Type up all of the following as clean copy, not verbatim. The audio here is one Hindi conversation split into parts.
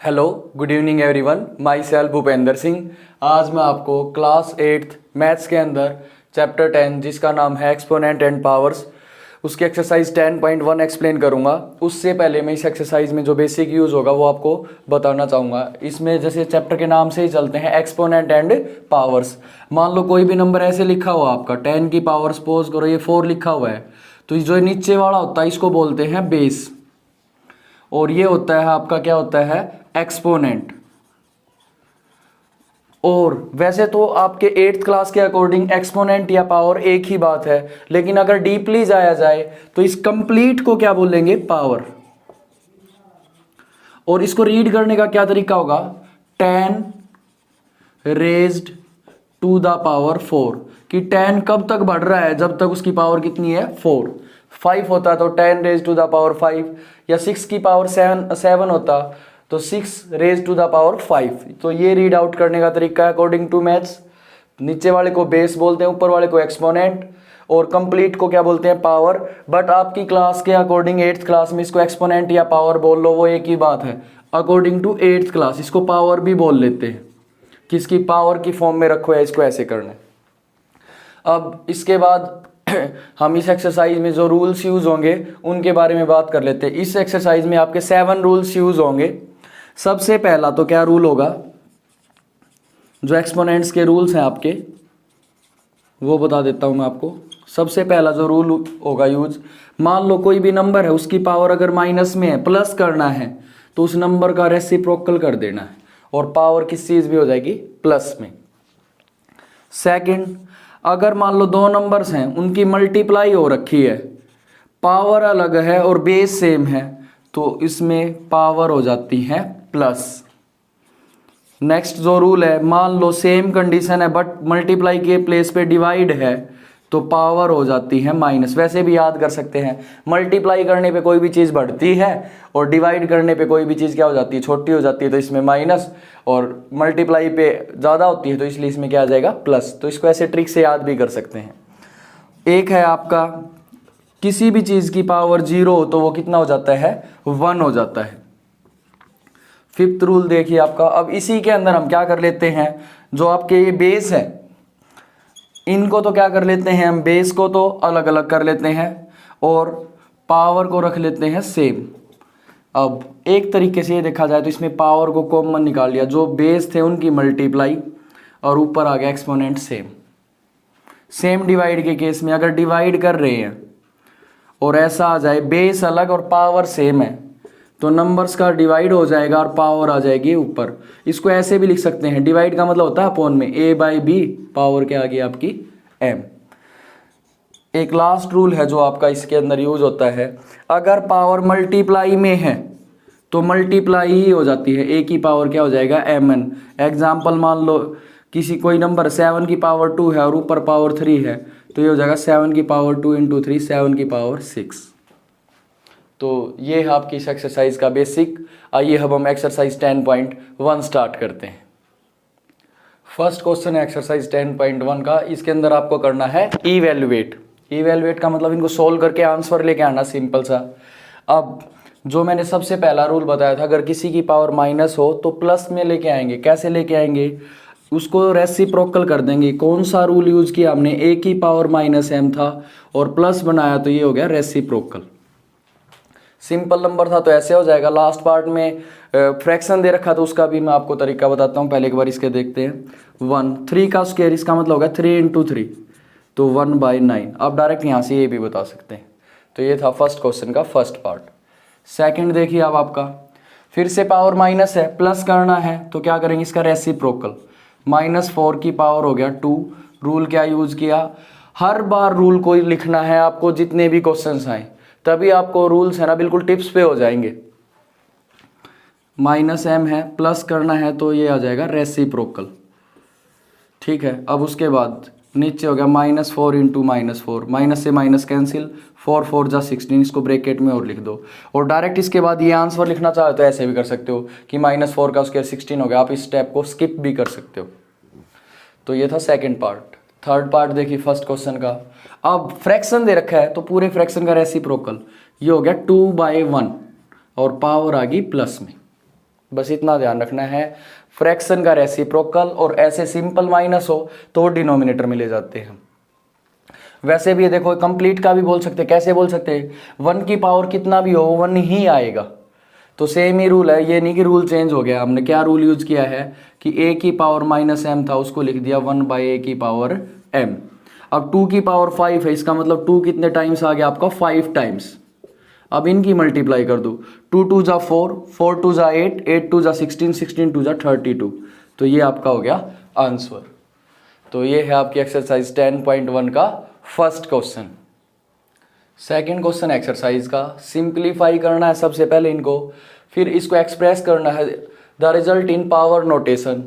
Hello good evening everyone, my self Bhupendra Singh. आज मैं आपको क्लास 8th मैथ्स के अंदर चैप्टर 10 जिसका नाम है एक्सपोनेंट एंड पावर्स उसकी एक्सरसाइज 10.1 एक्सप्लेन करूंगा। उससे पहले मैं इस एक्सरसाइज में जो बेसिक यूज़ होगा वो आपको बताना चाहूँगा। इसमें जैसे चैप्टर के नाम से ही चलते हैं, एक्सपोनेंट एंड पावर्स। मान लो कोई भी नंबर ऐसे लिखा हुआ आपका 10 की पावर, सपोज करो ये 4 लिखा हुआ है, तो जो नीचे वाला होता है इसको बोलते हैं बेस, और ये होता है आपका क्या होता है, एक्सपोनेंट। और वैसे तो आपके 8th क्लास के अकॉर्डिंग एक्सपोनेंट या पावर एक ही बात है, लेकिन अगर डीपली जाया जाए तो इस कंप्लीट को क्या बोलेंगे, पावर। और इसको रीड करने का क्या तरीका होगा, 10 रेज्ड टू द पावर 4, कि 10 कब तक बढ़ रहा है, जब तक उसकी पावर कितनी है, 4। 5 होता तो 10 रेज टू द पावर 5, या 6 की पावर 7 होता तो 6 रेज टू द पावर 5। तो ये रीड आउट करने का तरीका है अकॉर्डिंग टू मैथ्स। नीचे वाले को बेस बोलते हैं, ऊपर वाले को एक्सपोनेंट, और कंप्लीट को क्या बोलते हैं, पावर। बट आपकी क्लास के अकॉर्डिंग 8th क्लास में इसको एक्सपोनेंट या पावर बोल लो, वो एक ही बात है। अकॉर्डिंग टू 8th क्लास इसको पावर भी बोल लेते हैं, किसकी पावर की फॉर्म में रखो या इसको ऐसे करना है। अब इसके बाद हम इस एक्सरसाइज में जो रूल्स यूज होंगे उनके बारे में बात कर लेते हैं। इस एक्सरसाइज में आपके 7 रूल्स यूज होंगे। सबसे पहला तो क्या रूल होगा, जो एक्सपोनेंट्स के रूल्स हैं आपके वो बता देता हूं मैं आपको। सबसे पहला जो रूल होगा यूज, मान लो कोई भी नंबर है, उसकी पावर अगर माइनस में है, प्लस करना है तो उस नंबर का रेसिप्रोकल कर देना है, और पावर किस चीज भी हो जाएगी, प्लस में। सेकंड, अगर मान लो दो नंबर्स हैं, उनकी मल्टीप्लाई हो रखी है, पावर अलग है और बेस सेम है, तो इसमें पावर हो जाती है प्लस। नेक्स्ट जो रूल है, मान लो सेम कंडीशन है बट मल्टीप्लाई के प्लेस पे डिवाइड है, तो पावर हो जाती है माइनस। वैसे भी याद कर सकते हैं, मल्टीप्लाई करने पे कोई भी चीज़ बढ़ती है और डिवाइड करने पे कोई भी चीज़ क्या हो जाती है, छोटी हो जाती है, तो इसमें माइनस, और मल्टीप्लाई पे ज़्यादा होती है तो इसलिए इसमें क्या आ जाएगा, प्लस। तो इसको ऐसे ट्रिक से याद भी कर सकते हैं। एक है आपका, किसी भी चीज़ की पावर 0 हो तो वो कितना हो जाता है, 1 हो जाता है। 5th रूल देखिए आपका। अब इसी के अंदर हम क्या कर लेते हैं, जो आपके ये बेस है इनको तो क्या कर लेते हैं हम, बेस को तो अलग अलग कर लेते हैं और पावर को रख लेते हैं सेम। अब एक तरीके से ये देखा जाए तो इसमें पावर को कॉमन निकाल लिया, जो बेस थे उनकी मल्टीप्लाई और ऊपर आ गया एक्सपोनेंट सेम। सेम डिवाइड के केस में अगर डिवाइड कर रहे हैं और ऐसा आ जाए बेस अलग और पावर सेम है, तो नंबर्स का डिवाइड हो जाएगा और पावर आ जाएगी ऊपर। इसको ऐसे भी लिख सकते हैं, डिवाइड का मतलब होता है अपॉन में, a/b, पावर क्या आ गई आपकी m। एक लास्ट रूल है जो आपका इसके अंदर यूज होता है, अगर पावर मल्टीप्लाई में है तो मल्टीप्लाई ही हो जाती है, a की पावर क्या हो जाएगा, mn। एग्जाम्पल मान लो किसी कोई नंबर 7 की पावर 2 है और ऊपर पावर 3 है, तो ये हो जाएगा 7 की पावर 2 इंटू 3, 7 की पावर 6। तो ये है आपकी इस एक्सरसाइज का बेसिक। आइए अब हम एक्सरसाइज 10.1 स्टार्ट करते हैं। फर्स्ट क्वेश्चन है एक्सरसाइज 10.1 का। इसके अंदर आपको करना है इवेल्युएट। इवेल्युएट का मतलब इनको सोल्व करके आंसर लेके आना, सिंपल सा। अब जो मैंने सबसे पहला रूल बताया था, अगर किसी की पावर माइनस हो तो प्लस में लेके आएंगे। कैसे लेके आएंगे, उसको रेसिप्रोकल कर देंगे। कौन सा रूल यूज किया हमने, a की पावर माइनस m था और प्लस बनाया तो ये हो गया रेसिप्रोकल। सिंपल नंबर था तो ऐसे हो जाएगा। लास्ट पार्ट में फ्रैक्शन दे रखा तो उसका भी मैं आपको तरीका बताता हूँ, पहले एक बार इसके देखते हैं। 1 3 का स्क्वायर, इसका मतलब होगा 3 इंटू 3, तो 1/9। आप डायरेक्ट यहाँ से ये भी बता सकते हैं। तो ये था फर्स्ट क्वेश्चन का फर्स्ट पार्ट। सेकंड देखिए अब आपका, फिर से पावर माइनस है, प्लस करना है तो क्या करेंगे, इसका रेसिप्रोकल। -4 की पावर हो गया 2। रूल क्या यूज किया, हर बार रूल को लिखना है आपको, जितने भी क्वेश्चंस आए, तभी आपको रूल्स है ना बिल्कुल टिप्स पे हो जाएंगे। -m है, प्लस करना है तो ये आ जाएगा रेसिप्रोकल। ठीक है, अब उसके बाद नीचे हो गया -4 इंटू -4, माइनस से माइनस कैंसिल, 4 4 जा 16, इसको ब्रैकेट में और लिख दो। और डायरेक्ट इसके बाद ये आंसर लिखना चाहे तो ऐसे भी कर सकते हो कि -4 का स्क्वायर 16 हो गया। आप इस स्टेप को स्किप भी कर सकते हो। तो ये था सेकंड पार्ट। थर्ड पार्ट देखिए फर्स्ट क्वेश्चन का। अब फ्रैक्शन दे रखा है तो पूरे फ्रैक्शन का रेसिप्रोकल, ये हो गया 2/1 और पावर आ गई प्लस में। बस इतना ध्यान रखना है। फ्रैक्शन का रेसिप्रोकल और ऐसे सिंपल माइनस हो तो डिनोमिनेटर में ले जाते हैं। वैसे भी ये देखो कंप्लीट का भी बोल सकते हैं। कैसे बोल सकते हैं? 1 की पावर कितना भी हो 1 ही आएगा। तो सेम ही रूल है, ये नहीं कि रूल चेंज हो गया। हमने क्या रूल यूज किया है कि a की पावर -m था, उसको लिख दिया 1/a की पावर m। अब 2 की पावर 5 है, इसका मतलब 2 कितने टाइम्स आ गया आपका? 5 टाइम्स। अब इनकी मल्टीप्लाई कर दो, 2 2 जा 4, 4 2 जा 8, 8 2 जा 16, 16 2 जा 32। तो ये आपका हो गया आंसर। तो ये है आपकी एक्सरसाइज 10.1 का first question. Second question exercise का सिंप्लीफाई करना है सबसे पहले इनको, फिर इसको एक्सप्रेस करना है the result in power notation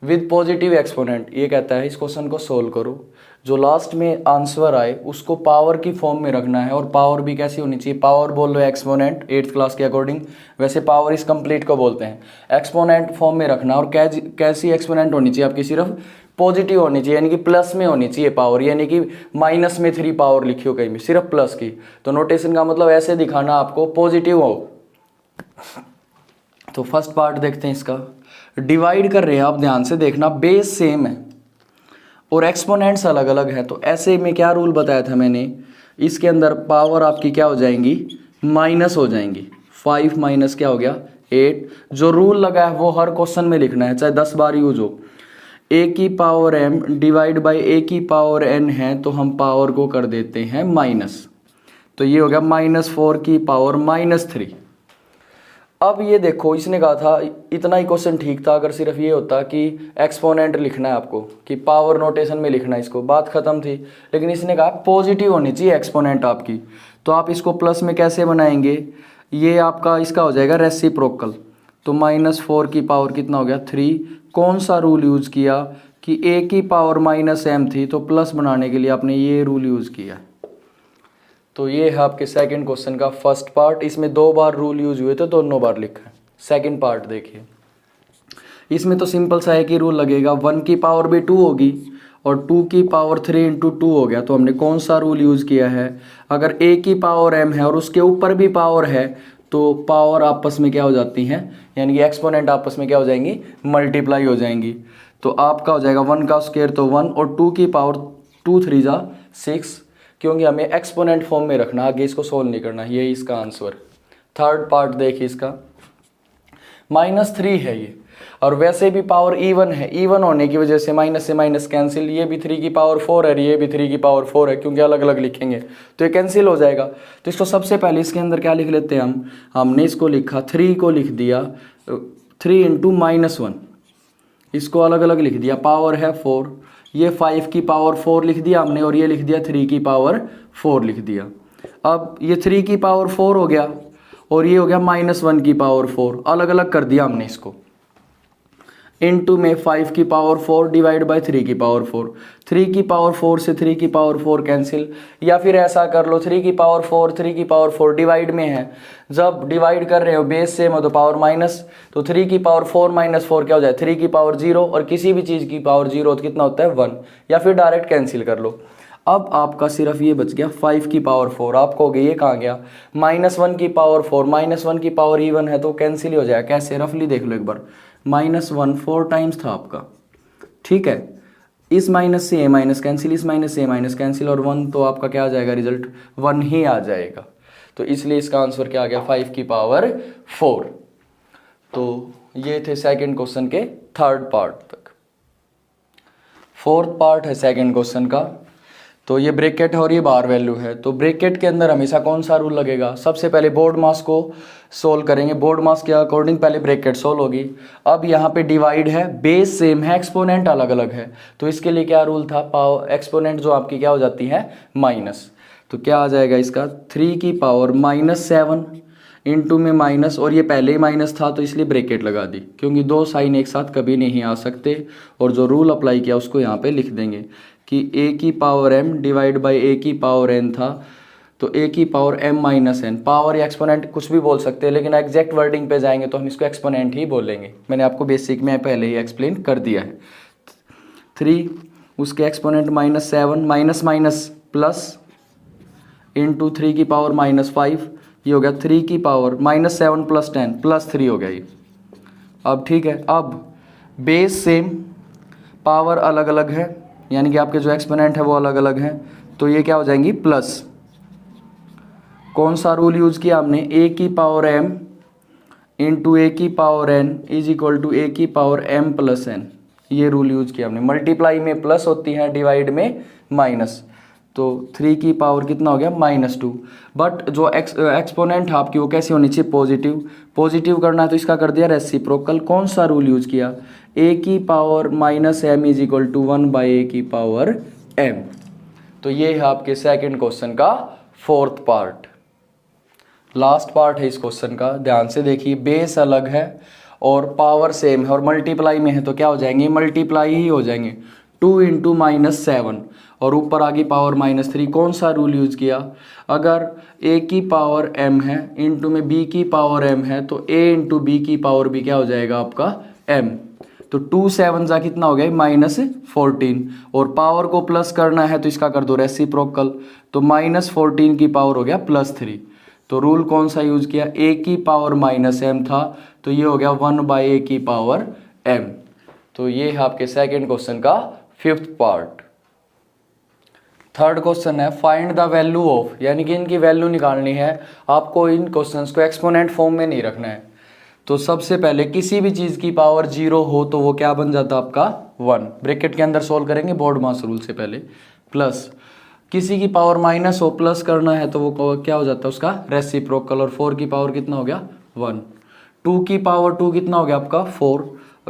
with positive exponent. ये कहता है इस क्वेश्चन को सोल्व करो, जो लास्ट में आंसर आए उसको पावर की फॉर्म में रखना है। और पावर भी कैसी होनी चाहिए? पावर बोल लो एक्सपोनेंट 8th क्लास के अकॉर्डिंग, वैसे पावर इस कंप्लीट को बोलते हैं। एक्सपोनेंट फॉर्म में रखना, और कैसी एक्सपोनेंट होनी चाहिए आपकी? सिर्फ पॉजिटिव होनी चाहिए, यानी कि प्लस में होनी चाहिए पावर, यानी कि माइनस में 3 पावर लिखी हो कहीं में, सिर्फ प्लस की। तो नोटेशन का मतलब ऐसे दिखाना आपको पॉजिटिव हो। तो फर्स्ट पार्ट देखते हैं इसका। डिवाइड कर रहे हैं आप, ध्यान से देखना, बेस सेम है और एक्सपोनेंट्स अलग अलग है। तो ऐसे में क्या रूल बताया था मैंने, इसके अंदर पावर आपकी क्या हो जाएंगी? माइनस हो जाएंगी। 5 माइनस क्या हो गया? 8। जो रूल लगा है वो हर क्वेश्चन में लिखना है, चाहे 10 बार यूज हो। a की power m divide by a की पावर n है, तो हम पावर को कर देते हैं माइनस। तो ये हो गया -4 की पावर -3। अब ये देखो, इसने कहा था इतना ही क्वेश्चन ठीक था अगर सिर्फ ये होता कि एक्सपोनेंट लिखना है आपको, कि पावर नोटेशन में लिखना है इसको, बात खत्म थी। लेकिन इसने कहा पॉजिटिव होनी चाहिए एक्सपोनेंट आपकी। तो आप इसको प्लस में कैसे बनाएंगे? ये आपका इसका हो जाएगा रेसिप्रोकल। तो -4 की पावर कितना हो गया? 3। कौन सा रूल यूज किया कि a की पावर -m थी, तो प्लस बनाने के लिए आपने ये रूल यूज किया। तो ये है आपके सेकंड क्वेश्चन का फर्स्ट पार्ट। इसमें 2 बार रूल यूज हुए थे, दोनों बार लिखा है। सेकंड पार्ट देखिए, इसमें तो सिंपल सा है कि रूल लगेगा, 1 की पावर भी 2 होगी और 2 की पावर 3 × 2 हो गया। तो हमने कौन सा रूल यूज किया है? अगर a की पावर m है और उसके ऊपर भी पावर है, तो पावर आपस में क्या हो जाती हैं, यानी कि एक्सपोनेंट आपस में क्या हो जाएंगी? मल्टीप्लाई हो जाएंगी। तो आपका हो जाएगा 1 का स्क्वायर तो 1, और 2 की पावर 2 3 जा 6, क्योंकि हमें एक्सपोनेंट फॉर्म में रखना, आगे इसको सोल्व नहीं करना। ये इसका आंसर। थर्ड पार्ट देखिए इसका, -3 है ये, और वैसे भी पावर इवन है। इवन होने की वजह से माइनस से माइनस कैंसिल, ये भी 3 की पावर 4 है, ये भी 3 की पावर 4 है, क्योंकि अलग अलग लिखेंगे तो ये कैंसिल हो जाएगा। तो इसको सबसे पहले इसके अंदर क्या लिख लेते हैं हमने इसको लिखा 3 को लिख दिया 3 × -1, इसको अलग अलग लिख दिया, पावर है 4। ये 5 की पावर 4 लिख दिया हमने, और ये लिख दिया 3 की पावर 4 लिख दिया। अब ये 3 की पावर 4 हो गया और ये हो गया -1 की पावर 4, अलग अलग कर दिया हमने इसको। इनटू में 5 की पावर 4 डिवाइड बाय 3 की पावर 4। 3 की पावर 4 से 3 की पावर 4 कैंसिल, या फिर ऐसा कर लो 3 की पावर 4 3 की पावर 4 डिवाइड में है, जब डिवाइड कर रहे हो बेस सेम हो तो पावर माइनस, तो 3 की पावर 4 -4 क्या हो जाए? 3 की पावर 0, और किसी भी चीज़ की पावर 0 तो कितना होता है? 1, या फिर डायरेक्ट कैंसिल कर लो। अब आपका सिर्फ ये बच गया 5 की पावर 4। आप कहोगे ये कहाँ गया? -1 की पावर 4, -1 की पावर इवन है तो कैंसिल ही हो जाएगा। कैसे? रफली देख लो एक बार, -1 4 टाइम्स था आपका, ठीक है। इस माइनस से ए माइनस कैंसिल, इस माइनस से ए माइनस कैंसिल, और 1, तो आपका क्या आ जाएगा? रिजल्ट 1 ही आ जाएगा। तो इसलिए इसका आंसर क्या आ गया? 5 की पावर 4। तो ये थे सेकंड क्वेश्चन के थर्ड पार्ट तक। फोर्थ पार्ट है सेकंड क्वेश्चन का। तो ये ब्रैकेट है और ये बार वैल्यू है। तो ब्रैकेट के अंदर हमेशा कौन सा रूल लगेगा? सबसे पहले बोर्ड मास को सोल्व करेंगे, बोर्ड मास के अकॉर्डिंग पहले ब्रैकेट सोल्व होगी। अब यहाँ पे डिवाइड है, बेस सेम है, एक्सपोनेंट अलग अलग है, तो इसके लिए क्या रूल था? पावर एक्सपोनेंट जो आपकी क्या हो जाती है? माइनस। तो क्या आ जाएगा इसका? 3 की पावर -7 इंटू में माइनस, और ये पहले ही माइनस था तो इसलिए ब्रैकेट लगा दी, क्योंकि दो साइन एक साथ कभी नहीं आ सकते। और जो रूल अप्लाई किया उसको यहाँ पे लिख देंगे कि a की power m divide by a की पावर n था, तो a की power m minus n। Power या एक्सपोनेंट कुछ भी बोल सकते हैं, लेकिन एग्जैक्ट वर्डिंग पे जाएंगे तो हम इसको एक्सपोनेंट ही बोलेंगे। मैंने आपको बेसिक में पहले ही एक्सप्लेन कर दिया है। 3 उसके exponent -7 minus minus plus into 3 की पावर -5, ये हो गया 3 की पावर -7 + 10 +3 हो गया ये। अब ठीक है, अब बेस सेम, पावर अलग अलग है, यानी कि आपके जो एक्सपोनेंट है वो अलग अलग हैं, तो ये क्या हो जाएंगी प्लस। कौन सा रूल यूज़ किया हमने, ए की पावर m इंटू ए की power n is equal to a की पावर m प्लस n, ये रूल यूज किया हमने। मल्टीप्लाई में प्लस होती है, डिवाइड में माइनस, तो 3 की पावर कितना हो गया -2। बट जो एक्सपोनेंट है आपकी वो कैसी होनी चाहिए, पॉजिटिव। पॉजिटिव करना है तो इसका कर दिया रेसिप्रोकल। कौन सा रूल यूज किया, a की power -m is equal to 1/a की पावर m। तो ये है आपके सेकंड क्वेश्चन का फोर्थ पार्ट। लास्ट पार्ट है इस क्वेश्चन का, ध्यान से देखिए। बेस अलग है और पावर सेम है और मल्टीप्लाई में है तो क्या हो जाएंगे, मल्टीप्लाई ही हो जाएंगे। 2 इंटू -7 और ऊपर आगे पावर -3। कौन सा रूल यूज किया, अगर a की पावर m है इंटू में b की पावर m है तो a इंटू b की पावर भी क्या हो जाएगा आपका m। तो 2 7 जा कितना हो गया -14 और पावर को प्लस करना है तो इसका कर दो रेसिप्रोकल, तो -14 की पावर हो गया +3। तो रूल कौन सा यूज किया, a की पावर -m था तो ये हो गया 1/a की पावर m। तो ये है आपके सेकंड क्वेश्चन का फिफ्थ पार्ट। थर्ड क्वेश्चन है फाइंड द वैल्यू ऑफ, यानी कि इनकी वैल्यू निकालनी है आपको। इन क्वेश्चंस को एक्सपोनेंट फॉर्म में नहीं रखना है। तो सबसे पहले किसी भी चीज़ की पावर 0 हो तो वो क्या बन जाता है आपका 1, ब्रैकेट के अंदर सोल्व करेंगे बोर्ड मास रूल से पहले, प्लस किसी की पावर माइनस हो प्लस करना है तो वो क्या हो जाता है उसका रेसिप्रोकल, और 4 की पावर कितना हो गया 1। 2 की पावर 2 कितना हो गया आपका 4।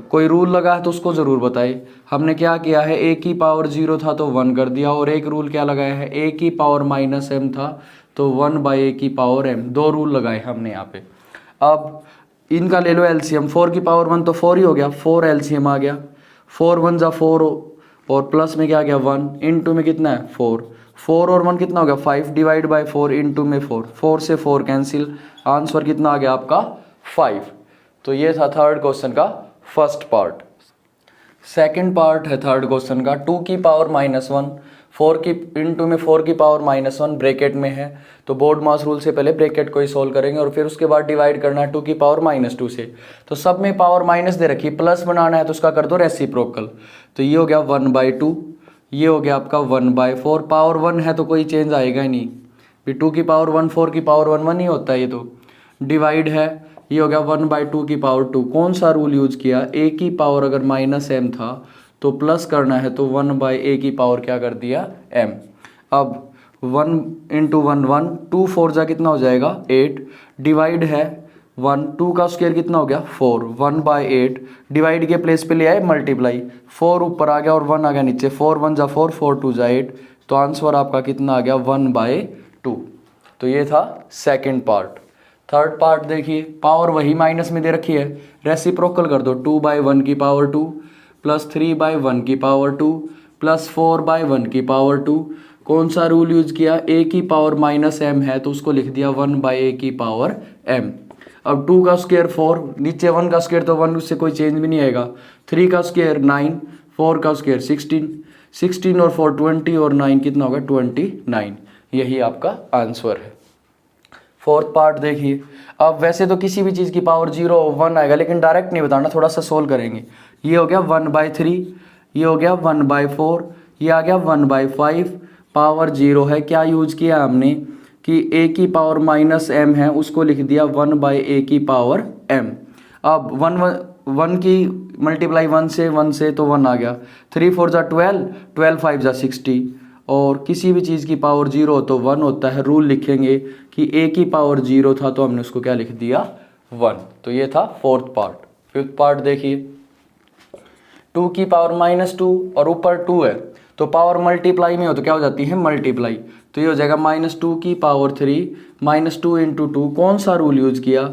कोई रूल लगा है तो उसको ज़रूर बताइए। हमने क्या किया है, a की पावर 0 था तो 1 कर दिया, और एक रूल क्या लगाया है, a की पावर -m था तो 1/a की पावर m। 2 रूल लगाए हमने यहाँ पे। अब इनका ले लो एलसीएम, 4 की पावर 1 तो 4 ही हो गया, 4 एलसीएम आ गया, 4 1 जा 4 और प्लस में क्या गया 1, इनटू में कितना है 4, 4 और 1 कितना हो गया 5, डिवाइड बाय 4 इनटू में 4, 4 से 4 कैंसिल, आंसर कितना आ गया आपका 5। तो ये था थर्ड क्वेश्चन का फर्स्ट पार्ट। सेकंड पार्ट है थर्ड क्वेश्चन का, 2 की पावर -1 4 की इंटू में 4 की पावर -1 ब्रैकेट में है तो बोर्ड मास रूल से पहले ब्रैकेट को ही सोल्व करेंगे और फिर उसके बाद डिवाइड करना है 2 की पावर -2 से। तो सब में पावर माइनस दे रखी है, प्लस बनाना है तो उसका कर दो रेसिप्रोकल। तो ये हो गया 1/2, ये हो गया आपका 1/4। पावर 1 है तो कोई चेंज आएगा ही नहीं, फिर 2 की पावर 1 4 की पावर 1 1 ही होता है। ये तो डिवाइड है, ये हो गया 1/2 की पावर 2। कौन सा रूल यूज किया, a की पावर अगर -m था तो प्लस करना है तो 1/a की पावर क्या कर दिया m। अब 1 इंटू 1 1, 2 4 जा कितना हो जाएगा 8, डिवाइड है 1, 2 का स्क्वायर कितना हो गया 4, 1/8 डिवाइड के प्लेस पे ले आए मल्टीप्लाई, 4 ऊपर आ गया और 1 आ गया नीचे, 4 1 जा 4, 4 2 जा 8, तो आंसर आपका कितना आ गया 1/2। तो ये था सेकंड पार्ट। थर्ड पार्ट देखिए, पावर वही माइनस में दे रखी है, रेसिप्रोकल कर दो, 2/1 की पावर 2 प्लस 3/1 की पावर 2 प्लस 4/1 की पावर 2। कौन सा रूल यूज किया, a की पावर -m है तो उसको लिख दिया 1/a की पावर m। अब 2 का स्क्वायर 4, नीचे 1 का स्क्वायर तो 1, उससे कोई चेंज भी नहीं आएगा, 3 का स्क्वायर 9, 4 का स्क्वायर 16, 16 और 4 20 और 9 कितना होगा 29। यही आपका आंसर है। फोर्थ पार्ट देखिए, अब वैसे तो किसी भी चीज़ की पावर 0 1 आएगा, लेकिन डायरेक्ट नहीं बताना, थोड़ा सा सोल्व करेंगे। ये हो गया 1/3, ये हो गया 1/4, ये आ गया 1/5, पावर 0 है। क्या यूज किया हमने कि a की पावर -m है उसको लिख दिया 1/a की पावर m। अब 1 की मल्टीप्लाई 1 से तो 1 आ गया, 3 4 जा 12, 12 5 जा 60, और किसी भी चीज़ की पावर 0 हो तो 1 होता है। रूल लिखेंगे कि a की पावर 0 था तो हमने उसको क्या लिख दिया 1। तो ये था फोर्थ पार्ट। फिफ्थ पार्ट देखिए, 2 की पावर -2 और ऊपर 2 है तो पावर मल्टीप्लाई में हो तो क्या हो जाती है मल्टीप्लाई, तो ये हो जाएगा -2 की पावर 3 -2 इंटू 2। कौन सा रूल यूज किया,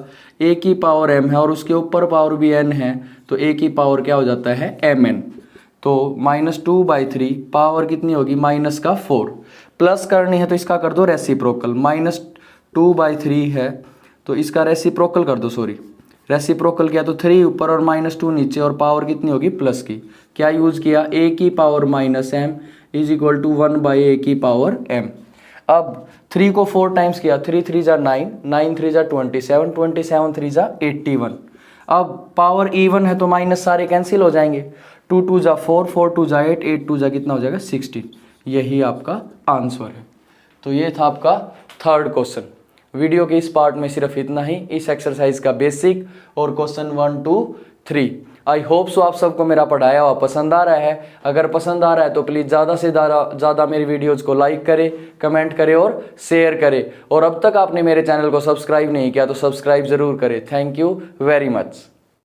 a की पावर m है और उसके ऊपर पावर भी n है तो a की पावर क्या हो जाता है mn। तो -2/3 पावर कितनी होगी -4, प्लस करनी है तो इसका कर दो रेसिप्रोकल, -2/3 है तो इसका रेसिप्रोकल कर दो, सॉरी रेसिप्रोकल किया तो 3 ऊपर और -2 नीचे, और पावर कितनी होगी प्लस की। क्या यूज किया, a की power -m is equal to 1/a की पावर m। अब 3 को 4 टाइम्स किया, 3 3 जा 9, 9 3 जा 27, 27 3 जा 81। अब पावर इवन है तो माइनस सारे कैंसिल हो जाएंगे, 2 2 जा 4, 4 2 जा 8, 8 2 जा कितना हो जाएगा 16। यही आपका आंसर है। तो ये था आपका थर्ड क्वेश्चन। वीडियो के इस पार्ट में सिर्फ इतना ही, इस एक्सरसाइज का बेसिक और क्वेश्चन 1 2 3। आई होप सो आप सबको मेरा पढ़ाया हुआ पसंद आ रहा है। अगर पसंद आ रहा है तो प्लीज़ ज़्यादा से ज़्यादा मेरी वीडियोज़ को लाइक करें, कमेंट करें और शेयर करें। और अब तक आपने मेरे चैनल को सब्सक्राइब नहीं किया तो सब्सक्राइब ज़रूर करें। Thank you very much.